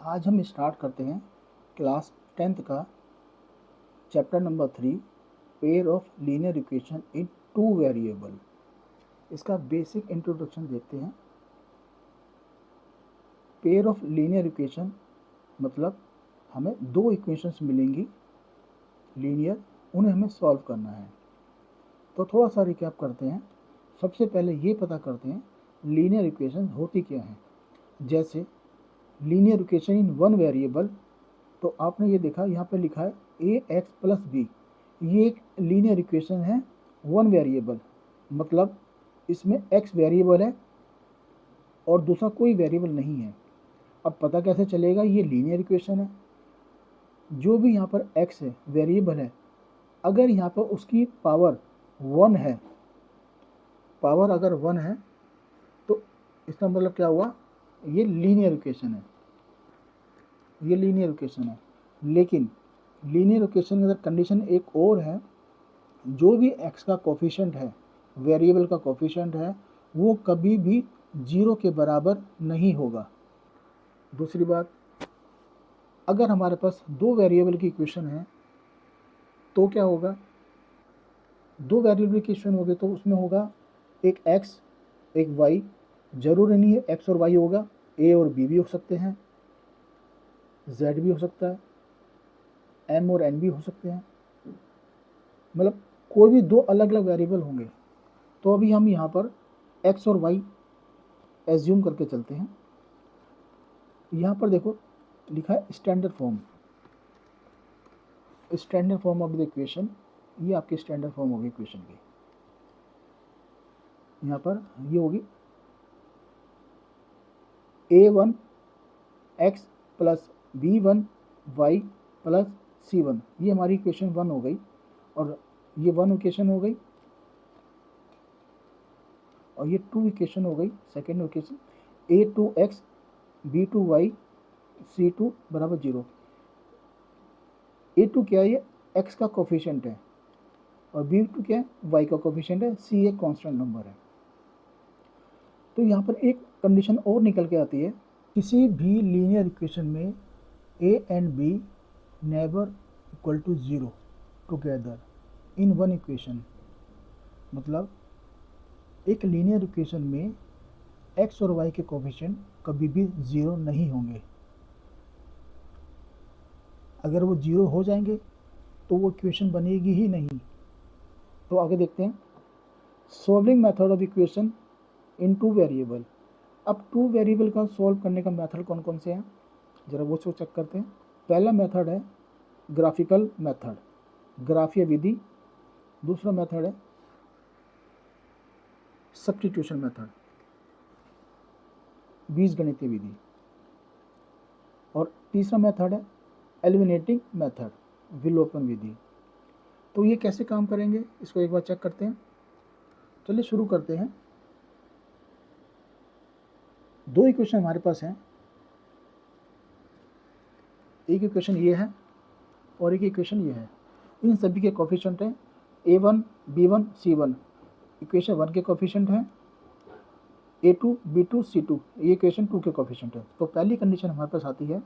आज हम स्टार्ट करते हैं क्लास 10th का chapter number 3 pair of linear equation in two variable. इसका बेसिक इंट्रोडक्शन देखते हैं। पेयर ऑफ लीनियर इक्वेशन मतलब हमें दो इक्वेशंस मिलेंगी लीनियर, उन्हें हमें सॉल्व करना है। तो थोड़ा सा रिकैप करते हैं। सबसे पहले ये पता करते हैं लीनियर इक्वेशन होती क्या है। जैसे linear equation in one variable, तो आपने ये देखा यहाँ पे लिखा है ए एक्स प्लस बी, ये एक लीनियर इक्वेशन है वन वेरिएबल, मतलब इसमें एक्स वेरिएबल है और दूसरा कोई वेरिएबल नहीं है। अब पता कैसे चलेगा ये लीनियर इक्वेशन है। जो भी यहाँ पर एक्स है वेरिएबल है, अगर यहाँ पर उसकी पावर वन है, पावर अगर वन है तो इसका मतलब क्या हुआ, ये लीनियर इक्वेशन है, ये लीनियर इक्वेशन है। लेकिन लीनियर इक्वेशन में अगर कंडीशन एक और है, जो भी x का कोफिशिएंट है, वेरिएबल का कोफिशिएंट है, वो कभी भी 0 के बराबर नहीं होगा। दूसरी बात, अगर हमारे पास दो वेरिएबल की इक्वेशन है तो क्या होगा, दो वेरिएबल की इक्वेशन होगी तो उसमें होगा एक x एक y। जरूरी नहीं है x और y होगा, a और b भी हो सकते हैं, z भी हो सकता है, m और n भी हो सकते हैं, मतलब कोई भी दो अलग अलग वेरिएबल होंगे। तो अभी हम यहाँ पर x और y एज्यूम करके चलते हैं। यहाँ पर देखो लिखा है standard form, standard form of the equation, ये आपकी स्टैंडर्ड फॉर्म होगी इक्वेशन की। यहाँ पर ये होगी a1 x plus b1 y plus c1, ये हमारी इक्वेशन 1 हो गई, और ये 1 इक्वेशन हो गई, और ये 2 इक्वेशन हो गई second equation. a2x b2y c2 बराबर 0। a2 क्या है, ये x का कोफिशिएंट है, और b2 क्या है, y का कोफिशिएंट है, c एक कांस्टेंट नंबर है। तो यहाँ पर एक कंडीशन और निकल के आती है, किसी भी लीनियर इक्वेशन में a and b never equal to 0 together in one equation. मतलब एक लीनियर इक्वेशन में x और y के कोफिशिएंट कभी भी 0 नहीं होंगे। अगर वो 0 हो जाएंगे तो वो इक्वेशन बनेगी ही नहीं। तो आगे देखते हैं solving method of equation in two variable. अब टू वेरिएबल का सॉल्व करने का मेथड कौन कौन से हैं, जरा वो चेक करते हैं। पहला मेथड है ग्राफिकल मेथड, ग्राफीय विधि। दूसरा मेथड है सब्स्टिट्यूशन मेथड, बीजगणितीय विधि। और तीसरा मेथड है एलिमिनेटिंग मेथड, विलोपन विधि। तो ये कैसे काम करेंगे इसको एक बार चेक करते हैं। चलिए शुरू करते हैं। दो इक्वेशन हमारे पास हैं, एक इक्वेशन ये है और एक इक्वेशन ये है। इन सभी के कोफिशिएंट हैं a1 b1 c1, इक्वेशन 1 के कोफिशिएंट हैं a2 b2 c2, ये इक्वेशन 2 के कोफिशिएंट है। तो पहली कंडीशन हमारे पास आती है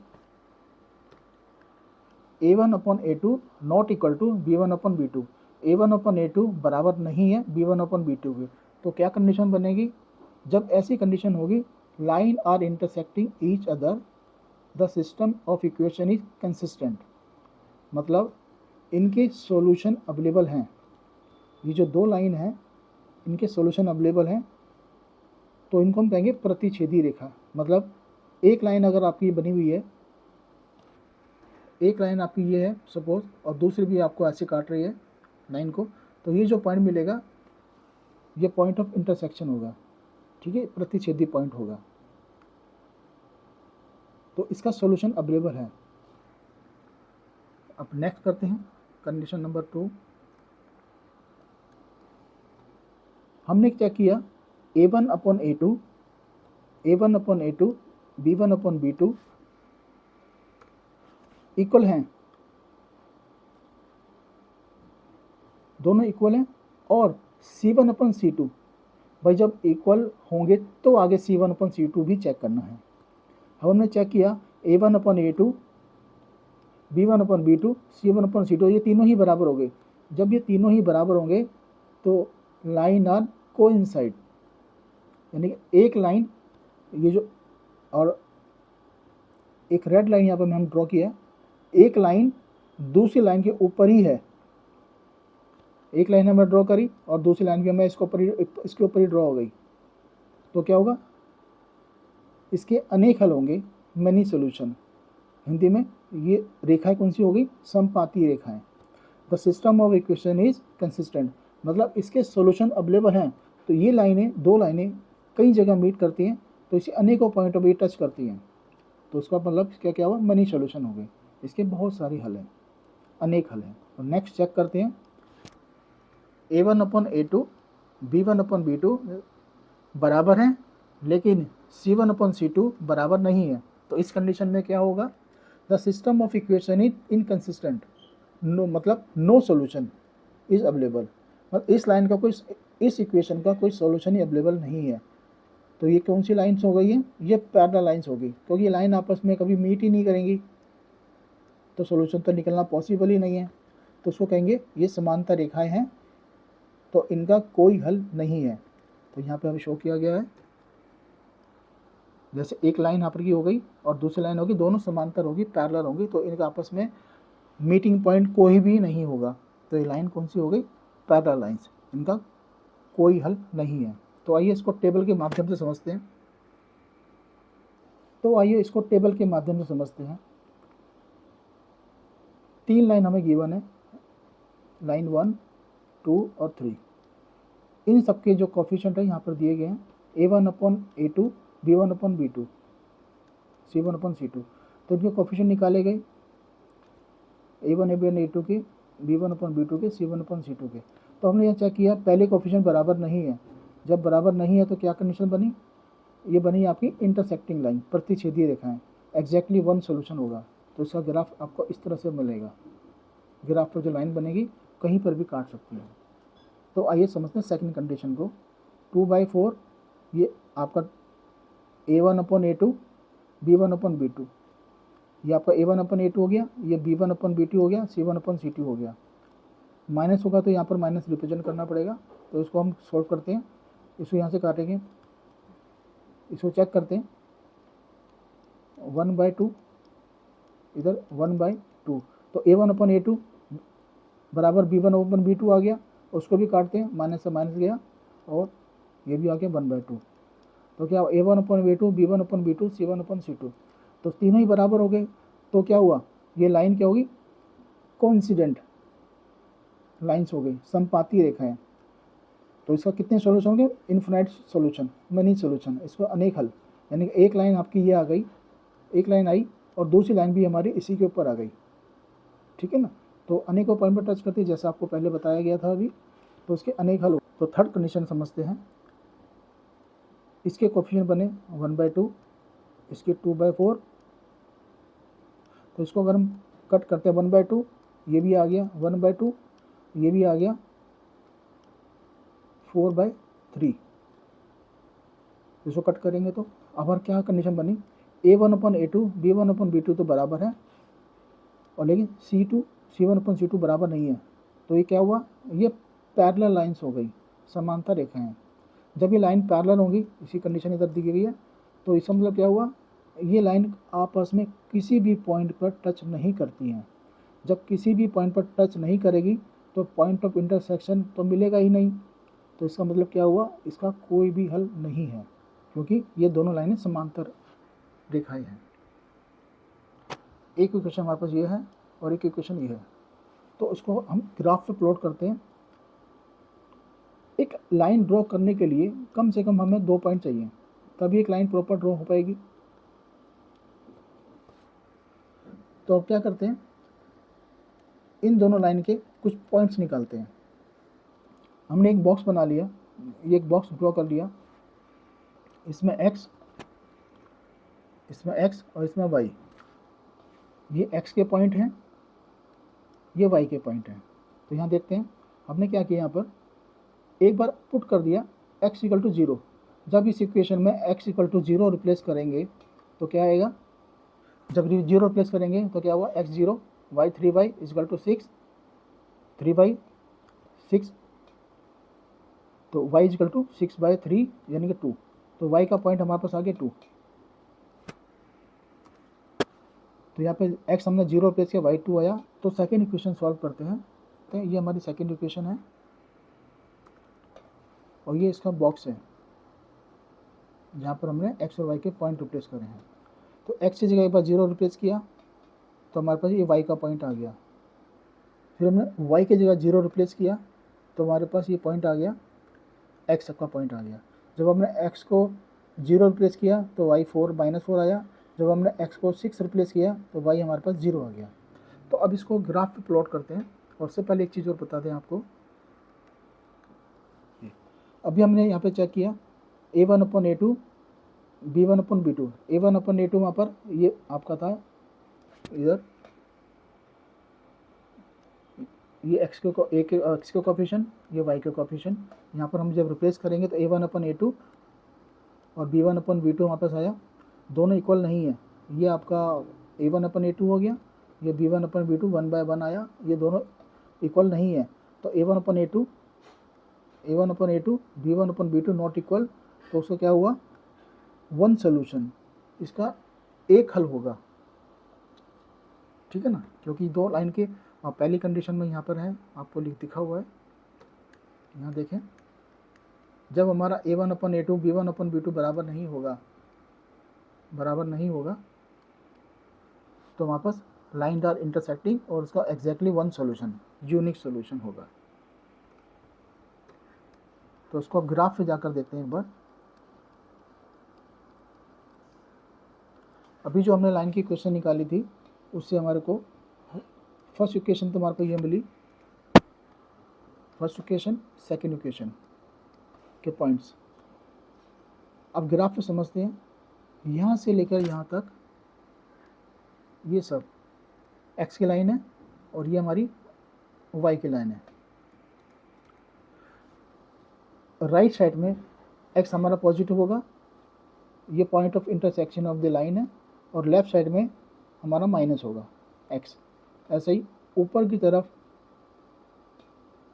a1 upon a2 not equal to b1 upon b2, a1 upon a2 बराबर नहीं है b1 अपॉन b2 के। तो क्या कंडीशन बनेगी, जब ऐसी कंडीशन होगी line are intersecting each other the system of equation is consistent. मतलब इनके सॉल्यूशन अवेलेबल हैं, ये जो दो लाइन हैं इनके सॉल्यूशन अवेलेबल हैं, तो इनको हम कहेंगे प्रतिच्छेदी रेखा। मतलब एक लाइन अगर आपकी बनी हुई है, एक लाइन आपकी ये है सपोज, और दूसरी भी आपको ऐसे काट रही है लाइन को, तो ये जो पॉइंट मिलेगा ये पॉइंट ऑफ इंटरसेक्शन होगा, ठीक है, प्रतिच्छेदी पॉइंट होगा। तो इसका सॉल्यूशन अवेलेबल है। अब नेक्स्ट करते हैं कंडीशन नंबर 2। हमने क्या किया, a1 upon a2, a1 upon a2, b1 upon b2 equal हैं, दोनों इक्वल हैं, और c1 अपॉन c2, भाई जब इक्वल होंगे तो आगे c1 अपॉन c2 भी चेक करना है। अब हमने चेक किया A1/A2, B1/B2, C1/C2, ये तीनों ही बराबर हो गए। जब ये तीनों ही बराबर होंगे तो लाइन आर कोइंसाइड, यानी कि एक लाइन ये जो, और एक रेड लाइन यहाँ पर हम ड्रॉ किया है, एक लाइन दूसरी लाइन के ऊपर ही है। एक लाइन हमने ड्रॉ करी और दूसरी लाइन भी हमें इसके ऊपर ही ड्रॉ हो गई, तो क्या होगा, इसके अनेक हल होंगे, मैनी सोल्यूशन। हिंदी में ये रेखाएं कौन सी होगी, समपाती रेखाएं। The system of equation is consistent, मतलब इसके सोल्यूशन अवेलेबल हैं। तो ये लाइनें, दो लाइनें कई जगह मीट करती हैं, तो इसे अनेकों पॉइंट ऑफ व्यू टच करती हैं, तो उसका मतलब क्या क्या हुआ, मनी सोल्यूशन हो गए। इसके बहुत सारे हल हैं, अनेक हल हैं। तो नेक्स्ट चेक करते हैं, A1/A2, B1/B2 बराबर हैं, लेकिन C1/C2 बराबर नहीं है। तो इस कंडीशन में क्या होगा, the system of equation is inconsistent, no मतलब नो सोल्यूशन इज अवेलेबल, मतलब इस लाइन का कोई, इस इक्वेशन का कोई सोल्यूशन ही अवेलेबल नहीं है। तो ये कौन सी लाइन्स हो गई हैं, ये पैरेलल लाइन्स होगी, क्योंकि ये लाइन आपस में कभी मीट ही नहीं करेंगी, तो सोल्यूशन तो निकलना पॉसिबल ही नहीं है। तो उसको कहेंगे ये समांतर रेखाएं हैं, तो इनका कोई हल नहीं है। तो यहाँ पे हमें शो किया गया है, जैसे एक लाइन यहाँ पर की हो गई और दूसरी लाइन होगी, दोनों समांतर होगी, पैरेलल होगी, तो इनका आपस में मीटिंग पॉइंट कोई भी नहीं होगा। तो ये लाइन कौन सी हो गई, पैरेलल लाइन्स, इनका कोई हल नहीं है। तो आइए इसको टेबल के माध्यम से समझते हैं। तीन लाइन हमें गिवन है, लाइन 1, 2 और 3। इन सबके जो कोफिशिएंट है यहाँ पर दिए गए हैं, A1/A2, B1/B2, C1/C2। तो इनके कोफिशिएंट निकाले गए, A1/A2 के, B1/B2 के, C1/C2 के। तो हमने यह चेक किया, पहले कोफिशिएंट बराबर नहीं है। जब बराबर नहीं है तो क्या कंडीशन बनी, ये बनी आपकी इंटरसेक्टिंग लाइन, प्रतिच्छेदीय रेखाएं, एग्जैक्टली वन सोल्यूशन होगा। तो इसका ग्राफ आपको इस तरह से मिलेगा, ग्राफ पर जो लाइन बनेगी कहीं पर भी काट सकती है। तो आइए समझते हैं सेकंड कंडीशन को, 2/4, ये आपका A1/A2, B1/B2, ये आपका A1/A2 हो गया, ये B1/B2 हो गया, C1/C2 हो गया। माइनस होगा तो यहाँ पर माइनस रिप्रेजेंट करना पड़ेगा, तो इसको हम सॉल्व करते हैं। इसको यहाँ से काटेंगे, इसको चेक करते हैं, 1/2, इधर 1/2, तो A1/A2 बराबर B1/B2 आ गया, उसको भी काटते हैं, माइनस से माइनस गया और ये भी आ गया 1/2। तो क्या A1/A2, B1/B2, C1/C2, तो तीनों ही बराबर हो गए। तो क्या हुआ, ये लाइन क्या होगी, कोइंसिडेंट लाइन्स हो गई, समपाती रेखाएं। तो इसका कितने सॉल्यूशन होंगे, इन्फिनाइट सॉल्यूशन, मैनी सॉल्यूशन, इसको अनेक हल। यानी कि एक लाइन आपकी ये आ गई, एक लाइन आई और दूसरी लाइन भी हमारी इसी के ऊपर आ गई, ठीक है ना। तो अनेकों पॉइंट पर टच करती है, जैसा आपको पहले बताया गया था अभी, तो उसके अनेक हल। तो थर्ड कंडीशन समझते हैं, इसके कोफिशिएंट बने 1/2, इसके 2/4, तो इसको अगर हम कट करते हैं 1/2, ये भी आ गया 1/2, ये भी आ गया 4/3, इसको कट करेंगे तो अब हमारी क्या कंडीशन बनी, A1/A2, B1/B2 तो बराबर है, और लेकिन C1/C2 बराबर नहीं है। तो ये क्या हुआ, ये पैरेलल लाइन्स हो गई, समांतर रेखाएं हैं। जब ये लाइन पैरेलल होंगी, इसी कंडीशन इधर दी गई है, तो इसका मतलब क्या हुआ, ये लाइन आपस में किसी भी पॉइंट पर टच नहीं करती हैं। जब किसी भी पॉइंट पर टच नहीं करेगी तो पॉइंट ऑफ इंटरसेक्शन तो मिलेगा ही नहीं। तो इसका मतलब क्या हुआ, इसका कोई भी हल नहीं है, क्योंकि ये दोनों लाइनें समांतर रेखाएं हैं। एक इक्वेशन हमारे पास ये है और एक इक्वेशन ये है, तो इसको हम ग्राफ पे प्लॉट करते हैं। एक लाइन ड्रॉ करने के लिए कम से कम हमें 2 पॉइंट चाहिए, तभी एक लाइन प्रॉपर ड्रॉ हो पाएगी। तो अब क्या करते हैं, इन दोनों लाइन के कुछ पॉइंट्स निकालते हैं। हमने एक बॉक्स बना लिया, ये एक बॉक्स ड्रॉ कर लिया, इसमें x, इसमें x और इसमें y। ये x के पॉइंट हैं, ये y के पॉइंट हैं। तो यहाँ देखते हैं हमने क्या किया, यहाँ पर एक बार पुट कर दिया x = 0। जब इस इक्वेशन में x = 0 रिप्लेस करेंगे तो क्या आएगा, जब 0 रिप्लेस करेंगे तो क्या हुआ, x0 y 3y is equal to 6, 3y 6, तो y इजकल टू 6/3 यानी कि 2, तो y का पॉइंट हमारे पास आ गया 2। तो यहाँ पे x हमने 0 रिप्लेस किया, y 2 आया। तो सेकेंड इक्वेशन सॉल्व करते हैं। तो ये हमारी सेकेंड इक्वेशन है और ये इसका बॉक्स है जहाँ पर हमने x और y के पॉइंट रिप्लेस करे हैं। तो x की जगह एक बार 0 रिप्लेस किया तो हमारे पास ये y का पॉइंट आ गया। फिर हमने y की जगह 0 रिप्लेस किया तो हमारे पास ये पॉइंट आ गया, x का पॉइंट आ गया। जब हमने x को 0 रिप्लेस किया तो y -4 आया। जब हमने x को 6 रिप्लेस किया तो y हमारे पास 0 आ गया। तो अब इसको ग्राफ पे प्लॉट करते हैं। और उससे पहले एक चीज़ और बता दें आपको, अभी हमने यहाँ पे चेक किया a1/a2 b1/b2। a1/a2 वहाँ पर ये आपका था इधर, ये x के कोफिशिएंट, ये y के कोफिशिएंट। यहाँ पर हम जब रिप्लेस करेंगे तो a1/a2 और b1/b2 वहाँ पास आया, दोनों इक्वल नहीं है। ये आपका a1/a2 हो गया, ये b1/b2 1/1 आया, ये दोनों इक्वल नहीं है। तो a1/a2 b1/b2 नॉट इक्वल, तो उसका क्या हुआ, वन सोल्यूशन, इसका एक हल होगा, ठीक है ना। क्योंकि दो लाइन के पहली कंडीशन में यहाँ पर है, आपको दिखा हुआ है, यहाँ देखें, जब हमारा a1/a2 b1/b2 बराबर नहीं होगा तो हमारे पास लाइन आर इंटरसेक्टिंग और उसका exactly one solution, unique solution होगा। तो उसको आप ग्राफ पे जाकर देखते हैं एक बार। अभी जो हमने लाइन की इक्वेशन निकाली थी उससे हमारे को फर्स्ट इक्वेशन तो हमारे को ये मिली, फर्स्ट इक्वेशन सेकेंड इक्वेशन के पॉइंट्स। अब ग्राफ पे समझते हैं, यहाँ से लेकर यहाँ तक ये सब x की लाइन है और ये हमारी y की लाइन है। राइट साइड में x हमारा पॉजिटिव होगा, ये point of intersection of the line है, और लेफ्ट साइड में हमारा माइनस होगा x। ऐसे ही ऊपर की तरफ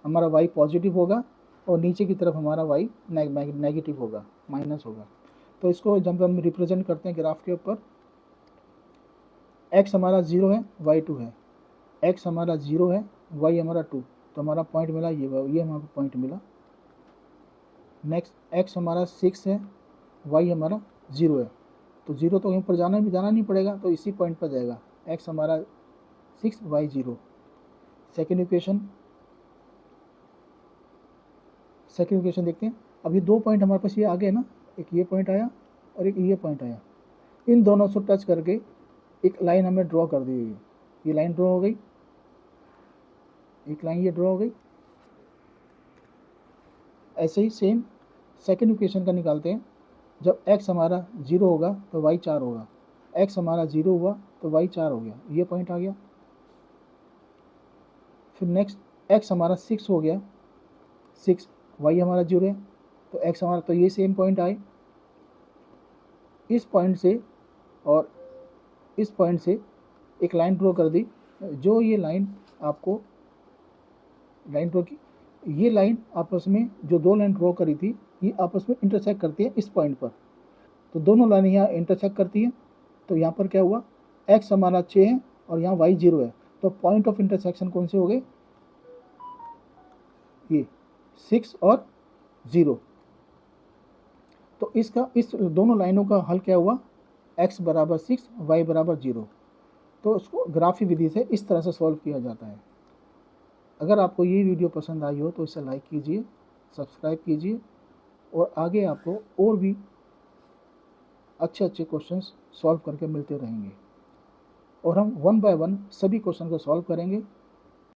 हमारा y पॉजिटिव होगा और नीचे की तरफ हमारा y नेगेटिव होगा, माइनस होगा। तो इसको जब हम रिप्रेजेंट करते हैं ग्राफ के ऊपर, x हमारा 0 है, y 2 है, x हमारा 0 है, y हमारा 2, तो हमारा पॉइंट मिला ये हमारा पॉइंट मिला। नेक्स्ट x हमारा 6 है, y हमारा 0 है, तो 0 तो ऊपर जाना नहीं पड़ेगा, तो इसी पॉइंट पर जाएगा, x हमारा 6 y 0। सेकेंड इक्वेशन देखते हैं। अब ये दो पॉइंट हमारे पास ये आ गए ना, एक ये पॉइंट आया और एक ये पॉइंट आया, इन दोनों से टच करके एक लाइन हमें ड्रॉ कर दी गई। ये लाइन ड्रॉ हो गई, एक लाइन ये ड्रॉ हो गई। ऐसे ही सेम सेकेंड इक्वेशन का निकालते हैं। जब x हमारा 0 होगा तो y 4 होगा, x हमारा 0 हुआ तो y 4 हो गया, ये पॉइंट आ गया। फिर नेक्स्ट x हमारा 6 हो गया, 6, y हमारा 0 है, तो x हमारा, तो ये सेम पॉइंट आए। इस पॉइंट से और इस पॉइंट से एक लाइन ड्रॉ कर दी, जो ये लाइन आपको लाइन ड्रॉ की, ये लाइन आपस में जो दो लाइन ड्रॉ करी थी ये आपस में इंटरसेक्ट करती है इस पॉइंट पर, तो दोनों लाइन यहाँ इंटरसेक्ट करती है। तो यहाँ पर क्या हुआ, x हमारा 6 है और यहाँ y 0 है, तो पॉइंट ऑफ इंटरसेक्शन कौन से हो गए, ये 6 और 0। तो इस दोनों लाइनों का हल क्या हुआ, x बराबर 6 y बराबर 0। तो उसको ग्राफी विधि से इस तरह से सॉल्व किया जाता है। अगर आपको ये वीडियो पसंद आई हो तो इसे लाइक कीजिए, सब्सक्राइब कीजिए, और आगे आपको और भी अच्छे क्वेश्चंस सॉल्व करके मिलते रहेंगे, और हम 1 बाय 1 सभी क्वेश्चन को सॉल्व करेंगे।